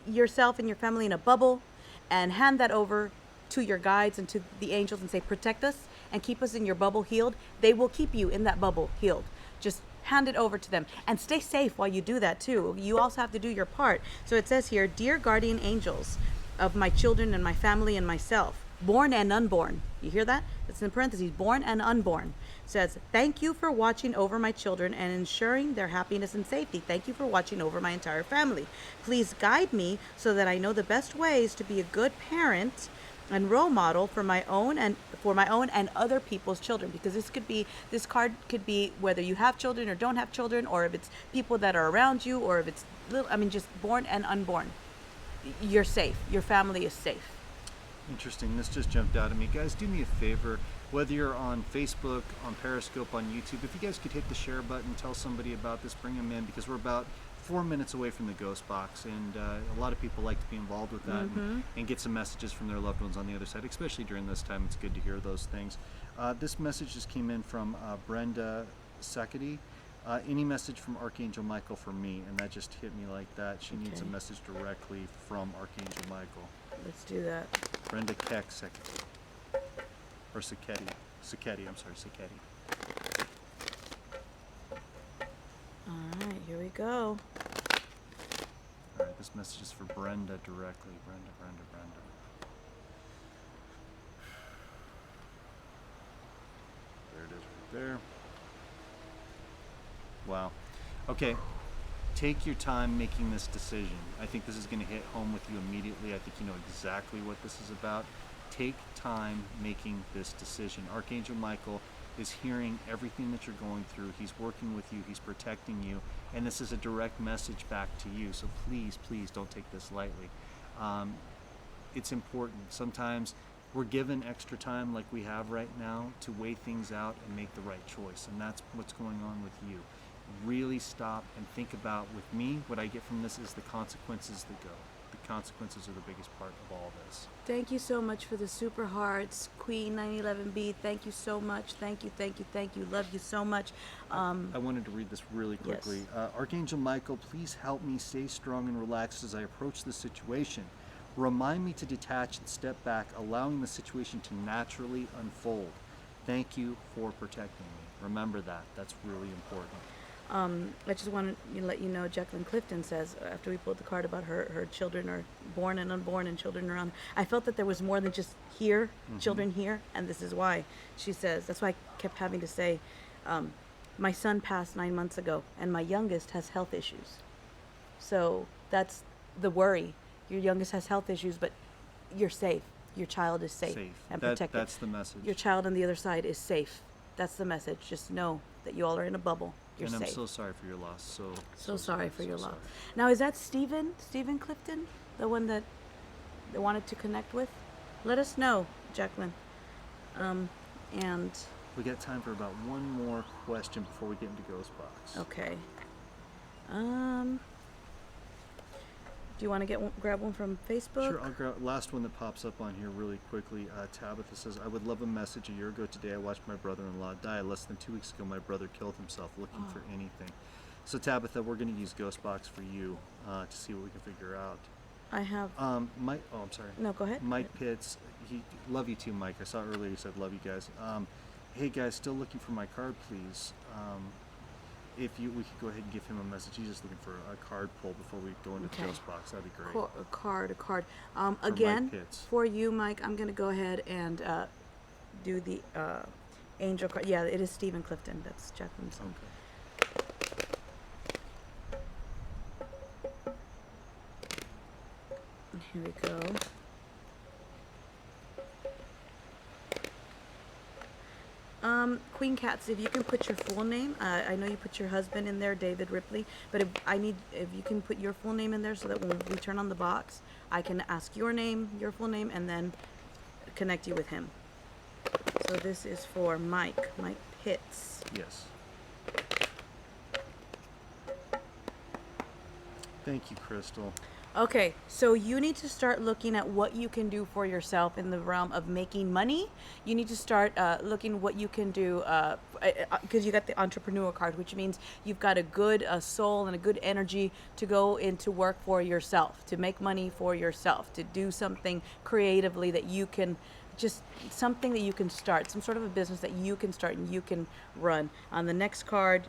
yourself and your family in a bubble and hand that over to your guides and to the angels and say, protect us and keep us in your bubble healed, they will keep you in that bubble healed. Just hand it over to them and stay safe while you do that too. You also have to do your part. So it says here, dear guardian angels of my children and my family and myself, born and unborn. You hear that? It's in parentheses, born and unborn. It says, thank you for watching over my children and ensuring their happiness and safety. Thank you for watching over my entire family. Please guide me so that I know the best ways to be a good parent and role model for my own and other people's children, because this card could be whether you have children or don't have children, or if it's people that are around you, or if it's just born and unborn. You're safe. Your family is safe. Interesting. This just jumped out at me. Guys, do me a favor. Whether you're on Facebook, on Periscope, on YouTube, if you guys could hit the share button, tell somebody about this, bring them in, because we're about 4 minutes away from the ghost box, and a lot of people like to be involved with that and get some messages from their loved ones on the other side, especially during this time. It's good to hear those things. This message just came in from Brenda Sakety. Any message from Archangel Michael for me, and that just hit me like that. She needs a Okay. message directly from Archangel Michael. Let's do that. Brenda Keck, or Sacchetti. Sacchetti, I'm sorry, Sacchetti. All right, here we go. All right, this message is for Brenda directly. Brenda. There it is right there. Wow. Okay. Take your time making this decision. I think this is going to hit home with you immediately. I think you know exactly what this is about. Take time making this decision. Archangel Michael is hearing everything that you're going through. He's working with you. He's protecting you. And this is a direct message back to you. So please, please don't take this lightly. It's important. Sometimes we're given extra time like we have right now to weigh things out and make the right choice. And that's what's going on with you. Really stop and think about, with me, what I get from this is the consequences that go. The consequences are the biggest part of all this. Thank you so much for the super hearts, Queen 911B. Thank you so much. Thank you. Love you so much. I wanted to read this really quickly. Yes. Archangel Michael, please help me stay strong and relaxed as I approach the situation. Remind me to detach and step back, allowing the situation to naturally unfold. Thank you for protecting me. Remember that. That's really important. I just wanted to let you know, Jacqueline Clifton says, after we pulled the card about her children are born and unborn and children around, I felt that there was more than just here, children here, and this is why. She says, that's why I kept having to say, my son passed 9 months ago, and my youngest has health issues. So that's the worry. Your youngest has health issues, but you're safe. Your child is safe, and protected. That's the message. Your child on the other side is safe. That's the message. Just know that you all are in a bubble. You're and safe. I'm so sorry for your loss. So sorry for your loss. sorry. Now, is that Stephen Clifton, the one that they wanted to connect with? Let us know, Jacqueline. And We got time for about one more question before we get into Ghost Box. okay. Do you want to grab one from Facebook? Sure, I'll grab last one that pops up on here really quickly. Tabitha says, I would love a message. A year ago today, I watched my brother-in-law die. Less than 2 weeks ago, my brother killed himself looking for anything. So Tabitha, we're going to use Ghost Box for you to see what we can figure out. I have. Mike, oh, I'm sorry. No, go ahead. Mike Pitts, love you too, Mike. I saw earlier you said love you guys. Hey guys, still looking for my card, please. We could go ahead and give him a message. He's just looking for a card pull before we go into Okay. the Ghost Box. That'd be great. A card. Mike Again, Pitts. for you, Mike, I'm going to go ahead and do the angel card. Yeah, it is Stephen Clifton. That's Jacqueline's son. Okay. Here we go. Queen Cats, if you can put your full name, I know you put your husband in there, David Ripley, but if you can put your full name in there so that when we turn on the box, I can ask your name, your full name, and then connect you with him. So this is for Mike Pitts. Yes. Thank you, Crystal. Okay, so you need to start looking at what you can do for yourself in the realm of making money. You need to start looking what you can do because you got the entrepreneur card, which means you've got a good soul and a good energy to go into work for yourself, to make money for yourself, to do something creatively that you can just something that you can start, some sort of a business that you can start and you can run. On the next card,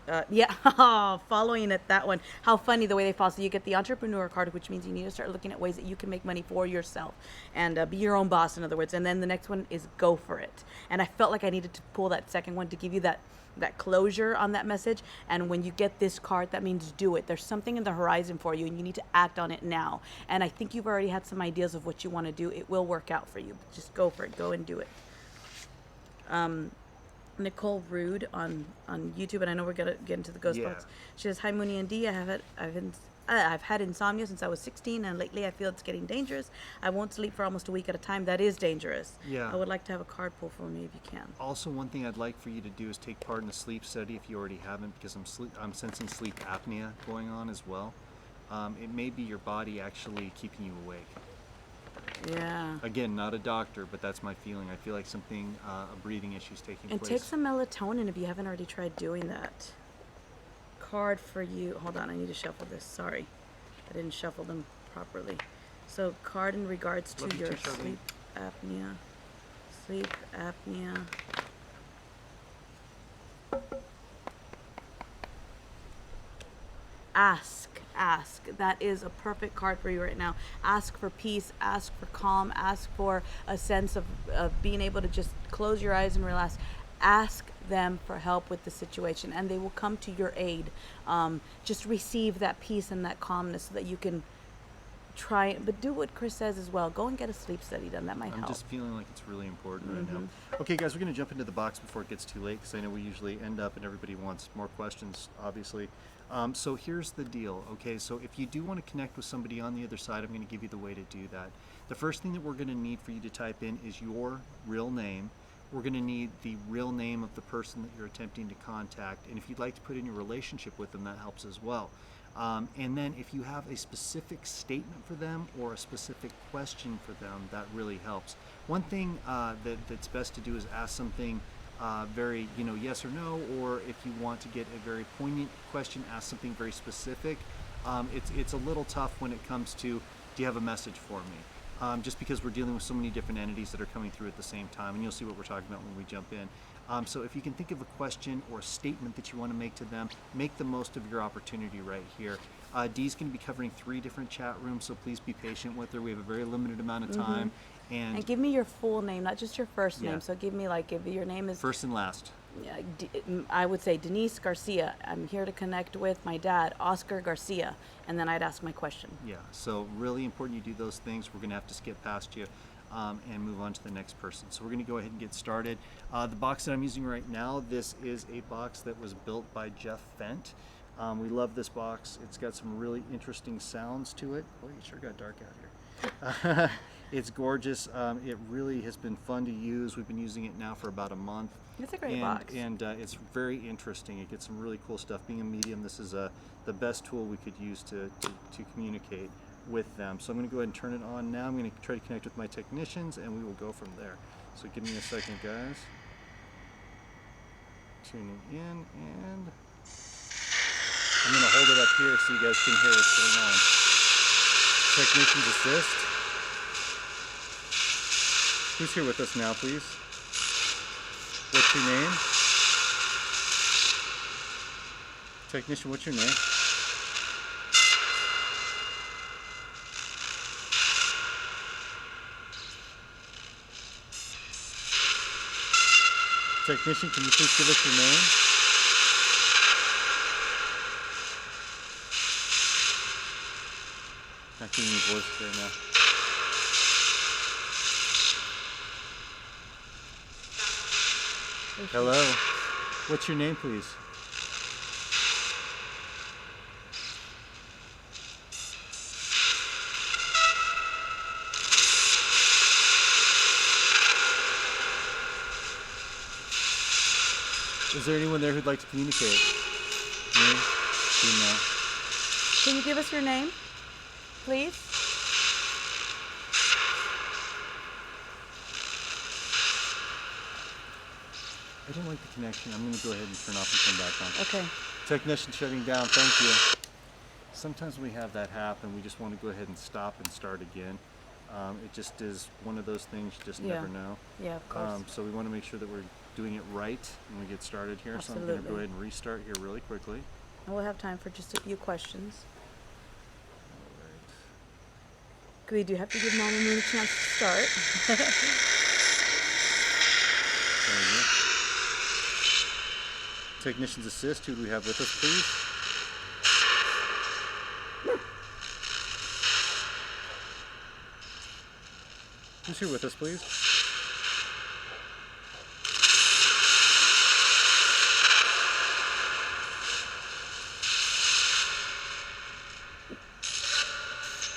following at that one. How funny the way they fall. So you get the entrepreneur card, which means you need to start looking at ways that you can make money for yourself and be your own boss, in other words. And then the next one is go for it. And I felt like I needed to pull that second one to give you that closure on that message. And when you get this card, that means do it. There's something in the horizon for you and you need to act on it now. And I think you've already had some ideas of what you want to do. It will work out for you. Just go for it. Go and do it. Nicole Rude on YouTube, and I know we're gonna get into the ghost box. She says, "Hi Moonie Dee, I've had insomnia since I was 16, and lately I feel it's getting dangerous. I won't sleep for almost a week at a time. That is dangerous. Yeah. I would like to have a card pull for me if you can." Also, one thing I'd like for you to do is take part in a sleep study if you already haven't, because I'm sensing sleep apnea going on as well. It may be your body actually keeping you awake. Yeah. Again, not a doctor, but that's my feeling. I feel like something, a breathing issue is taking And place. take some melatonin if you haven't already tried doing that. card for you. Hold on, I need to shuffle this. Sorry, I didn't shuffle them properly. So card in regards to Love you your too, Charlene. sleep apnea. Sleep apnea. Ask. That is a perfect card for you right now. Ask for peace, ask for calm, ask for a sense of being able to just close your eyes and relax. Ask them for help with the situation, and they will come to your aid. Just receive that peace and that calmness so that you can try, but do what Chris says as well. Go and get a sleep study done. That might I'm help. just feeling like it's really important right now. Okay, guys, we're going to jump into the box before it gets too late because I know we usually end up and everybody wants more questions, obviously. So here's the deal, okay? So if you do want to connect with somebody on the other side, I'm going to give you the way to do that. The first thing that we're going to need for you to type in is your real name. We're going to need the real name of the person that you're attempting to contact. And if you'd like to put in your relationship with them, that helps as well. And then if you have a specific statement for them or a specific question for them, that really helps. One thing that's best to do is ask something very, yes or no, or if you want to get a very poignant question, ask something very specific. It's a little tough when it comes to, do you have a message for me? Just because we're dealing with so many different entities that are coming through at the same time, and you'll see what we're talking about when we jump in. So if you can think of a question or a statement that you want to make to them, make the most of your opportunity right here. Dee's going to be covering 3 different chat rooms, so please be patient with her. We have a very limited amount of time. And give me your full name, not just your first Yeah. name. So give me, like, if your name is First and last. I would say Denise Garcia. I'm here to connect with my dad, Oscar Garcia, and then I'd ask my question. Yeah, so really important you do those things. We're going to have to skip past you and move on to the next person. So we're going to go ahead and get started. The box that I'm using right now, this is a box that was built by Jeff Fent. We love this box. It's got some really interesting sounds to it. Boy, it sure got dark out here. It's gorgeous. It really has been fun to use. We've been using it now for about a month. It's a great box. And it's very interesting. It gets some really cool stuff. Being a medium, this is the best tool we could use to communicate with them. So I'm going to go ahead and turn it on now. I'm going to try to connect with my technicians, and we will go from there. So give me a second, guys. Tuning in, and I'm going to hold it up here so you guys can hear what's going on. Technicians assist. Who's here with us now, please? What's your name? Technician, what's your name? Technician, can you please give us your name? Not getting your voice right now. Hello. What's your name, please? Is there anyone there who'd like to communicate? Me? Female. Can you give us your name, please? I don't like the connection. I'm going to go ahead and turn off and come back on. Okay. Technician shutting down. Thank you. Sometimes we have that happen. We just want to go ahead and stop and start again. It just is one of those things you just never know. Yeah, of course. So we want to make sure that we're doing it right when we get started here. So I'm going to Absolutely. go ahead and restart here really quickly. And we'll have time for just a few questions. All right. We do have to give Mama Moon a chance to start. There we go. Technicians assist. Who do we have with us, please? Who's here with us, please?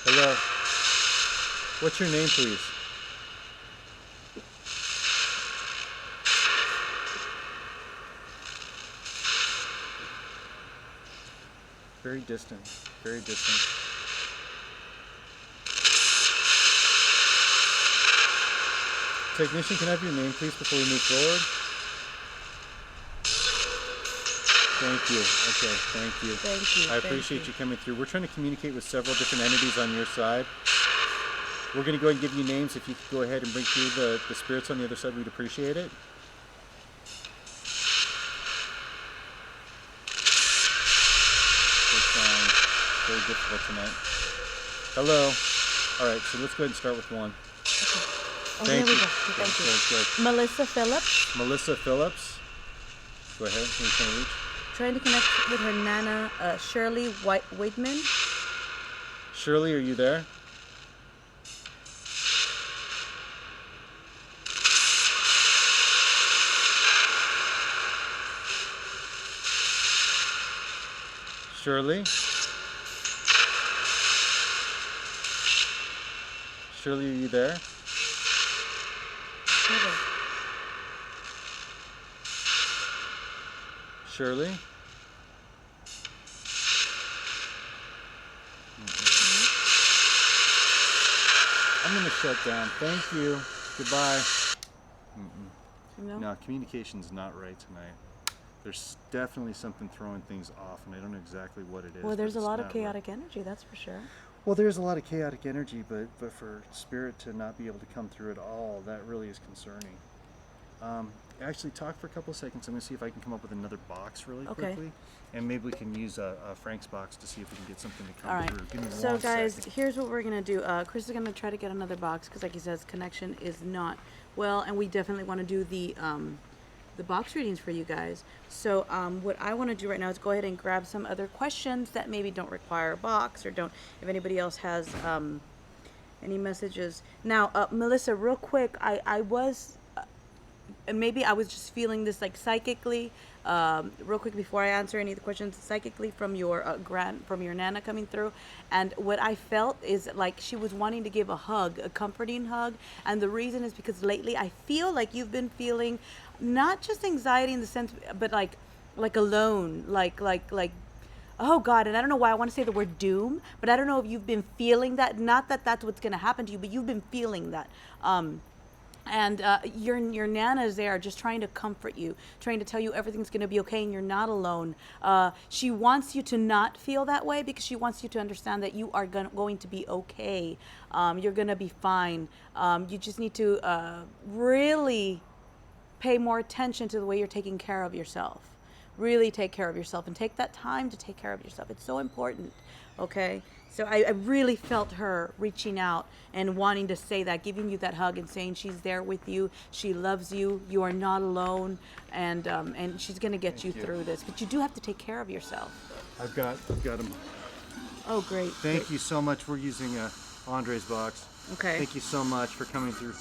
Hello. What's your name, please? Very distant. Very distant. Technician, can I have your name, please, before we move forward? Thank you. Okay, thank you. Thank you. I appreciate you coming through. We're trying to communicate with several different entities on your side. We're going to go ahead and give you names. If you could go ahead and bring through the spirits on the other side, we'd appreciate it. It's very difficult tonight. Hello. All right, so let's go ahead and start with one. Oh, Thank there we you. go. Thank you. Good. Melissa Phillips, Melissa Phillips. Go ahead. Who are you trying to reach? trying to connect with her nana, Shirley Whiteman. Shirley, are you there? Shirley? Shirley, are you there? Shirley? I'm going to shut down. Thank you. Goodbye. No, communication's not right tonight. There's definitely something throwing things off, and I don't know exactly what it is. Well, there's but a it's lot of not chaotic right. energy, that's for sure. Well, there's a lot of chaotic energy, but for spirit to not be able to come through at all, that really is concerning. Actually, talk for a couple of seconds. I'm going to see if I can come up with another box really quickly. And maybe we can use Frank's box to see if we can get something to come All right. through. Give me So, one guys, second. here's what we're going to do. Chris is going to try to get another box because, like he says, connection is not well, and we definitely want to do the box readings for you guys. So what I want to do right now is go ahead and grab some other questions that maybe don't require a box or don't, if anybody else has any messages. Now, Melissa, real quick, I was, maybe I was just feeling this like psychically, real quick before I answer any of the questions, psychically from your from your Nana coming through. And what I felt is like she was wanting to give a hug, a comforting hug. And the reason is because lately I feel like you've been feeling not just anxiety in the sense, but like alone, like oh God, and I don't know why I want to say the word doom, but I don't know if you've been feeling that. Not that that's what's going to happen to you, but you've been feeling that. And your Nana is there just trying to comfort you, trying to tell you everything's going to be okay and you're not alone. She wants you to not feel that way because she wants you to understand that you are going to be okay. You're going to be fine. You just need to really pay more attention to the way you're taking care of yourself. Really take care of yourself and take that time to take care of yourself. It's so important, okay? So I really felt her reaching out and wanting to say that, giving you that hug and saying she's there with you. She loves you. You are not alone, and she's going to get you through this. But you do have to take care of yourself. I've got them. Oh, great. Thank you so much. We're using Andre's box. Okay. Thank you so much for coming through.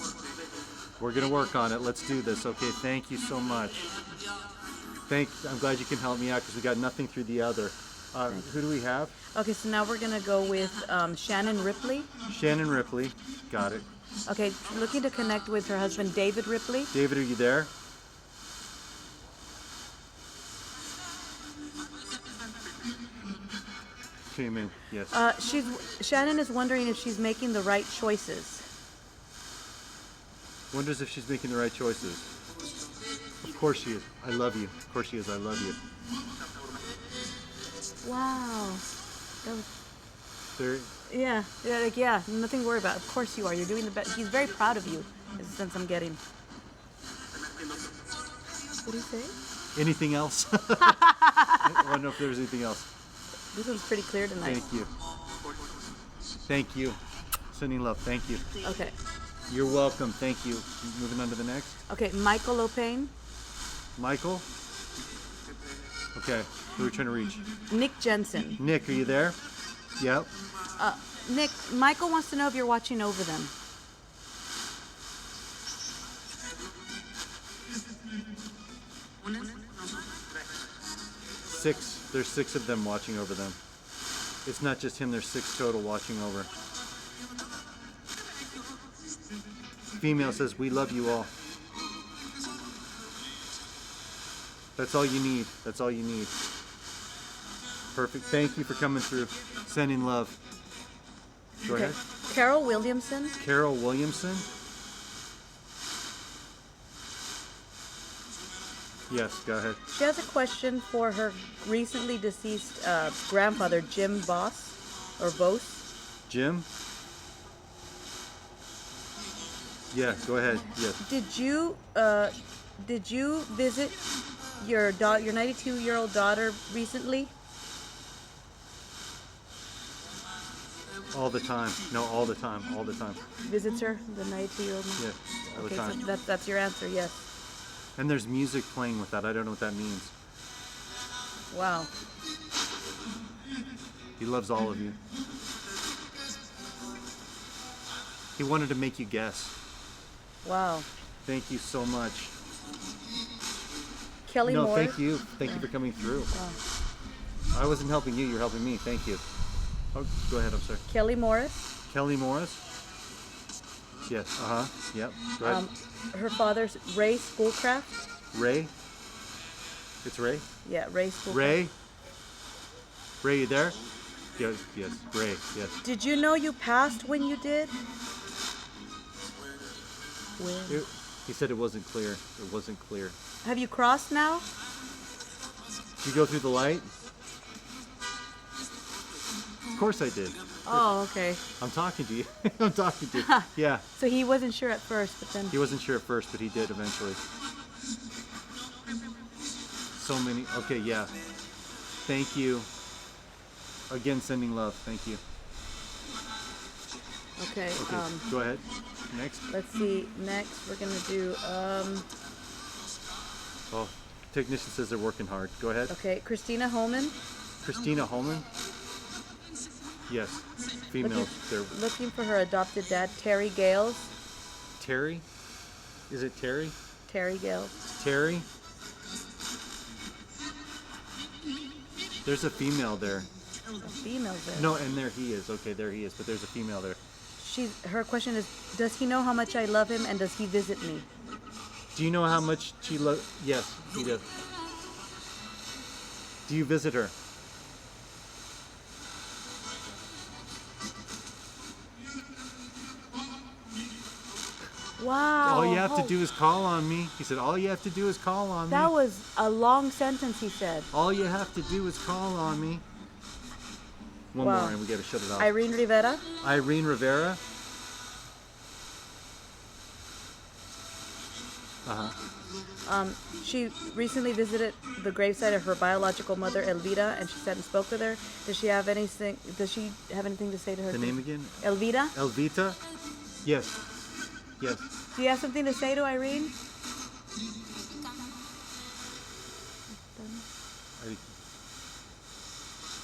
We're going to work on it. Let's do this. Okay, thank you so much. I'm glad you can help me out because we got nothing through the other. Who do we have? Okay, so now we're going to go with Shannon Ripley. Shannon Ripley. Got it. Okay, looking to connect with her husband, David Ripley. David, are you there? Came in, yes. Shannon is wondering if she's making the right choices. Wonders if she's making the right choices. Of course she is. I love you. Of course she is. I love you. Wow. That was, There. yeah, nothing to worry about. Of course you are. You're doing the best. He's very proud of you, is the sense I'm getting. What do you say? Anything else? I don't know if there's anything else. This one's pretty clear tonight. Thank you. Thank you. Sending love. Thank you. Okay. You're welcome. Thank you. Moving on to the next. Okay, Michael O'Payne. Michael? Okay. Who are we trying to reach? Nick Jensen. Nick, are you there? Yep. Nick, Michael wants to know if you're watching over them. Six. There's 6 of them watching over them. It's not just him. There's 6 total watching over. Female says, we love you all. That's all you need. That's all you need. Perfect. Thank you for coming through. Sending love. Go ahead. Carol Williamson. Carol Williamson. Yes, go ahead. She has a question for her recently deceased grandfather, Jim Vos. Jim? Yeah, go ahead. Yes. Did you visit your 92-year-old daughter recently? All the time. No, all the time. All the time. Visits her, the 92-year-old? Yeah, all the Okay, time. so that's your answer, yes. And there's music playing with that. I don't know what that means. Wow. He loves all of you. He wanted to make you guess. Wow. Thank you so much. Kelly No, Moore. thank you. Thank you for coming through. I wasn't helping you. You're helping me. Thank you. Oh, go ahead. I'm sorry. Kelly Morris. Kelly Morris? Yes. Uh-huh. Yep. Go ahead. Her father's Ray Schoolcraft. Ray? It's Ray? Yeah, Ray Schoolcraft. Ray? Ray, you there? Yes, yes. Ray, yes. Did you know you passed when you did? When? He said it wasn't clear. It wasn't clear. Have you crossed now? Did you go through the light? Of course I did. Oh, okay. I'm talking to you. I'm talking to you. Yeah. So he wasn't sure at first, but then... He wasn't sure at first, but he did eventually. So many. Okay, yeah. Thank you. Again, sending love. Thank you. Okay, Okay, go ahead. Next. let's see. Next, we're going to do... Oh, technician says they're working hard. Go ahead. Okay, Christina Holman. Christina Holman? Yes. Females. They're Looking for her adopted dad, Terry Gales. Terry? Is it Terry? Terry Gales. Terry? There's a female there. A female there. No, and there he is. Okay, there he is. But there's a female there. Her question is, does he know how much I love him and does he visit me? Do you know how much she loves? Yes, he does. Do you visit her? Wow. All you have to do is call on me. He said, all you have to do is call on me. That was a long sentence he said. All you have to do is call on me. One Wow. more and we gotta shut it off. Irene Rivera. Irene Rivera. Uh-huh. She recently visited the gravesite of her biological mother, Elvira, and she sat and spoke with her. Does she have anything to say to her? The name again? Elvira? Elvita? Yes. Yes. Do you have something to say to Irene?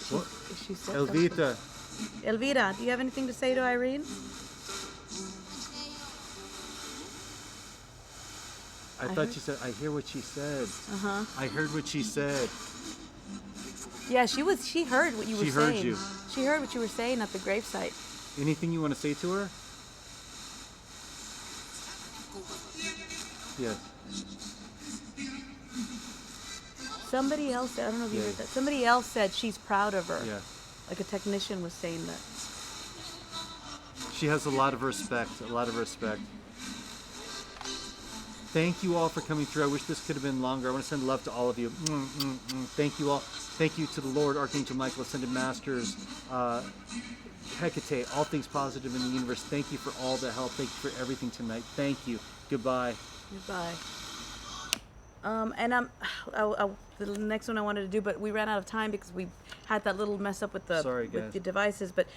What? She said Elvita. something. Elvira, do you have anything to say to Irene? I thought you said, I hear what she said. Uh-huh. I heard what she said. Yeah, she heard what you were She saying. heard you. She heard what you were saying at the gravesite. Anything you want to say to her? Yes. Somebody else said, I don't know if you Yeah. heard that. Somebody else said she's proud of her. Yeah. Like a technician was saying that. She has a lot of respect. A lot of respect. Thank you all for coming through. I wish this could have been longer. I want to send love to all of you. Thank you all. Thank you to the Lord, Archangel Michael, Ascended Masters, Hecate, all things positive in the universe. Thank you for all the help. Thank you for everything tonight. Thank you. Goodbye. Goodbye. And the next one I wanted to do, but we ran out of time because we had that little mess up with the Sorry, guys. with the devices. But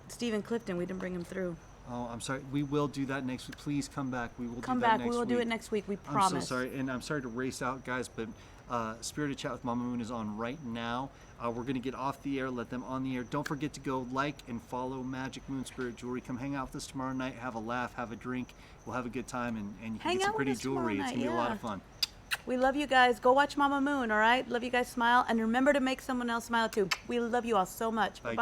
Stephen Clifton, we didn't bring him through. Oh, I'm sorry. We will do that next week. Please come back. We will Come do that back. next week. We will do it next week. We promise. I'm so sorry, and I'm sorry to race out, guys, but Spirited Chat with Mama Moon is on right now. We're going to get off the air, let them on the air. Don't forget to go like and follow Magic Moon Spirit Jewelry. Come hang out with us tomorrow night, have a laugh, have a drink. We'll have a good time, and you can Hang get some out with pretty us tomorrow jewelry. It's night, going to be a lot yeah. of fun. We love you guys. Go watch Mama Moon, all right? Love you guys. Smile. And remember to make someone else smile, too. We love you all so much. Bye. Bye.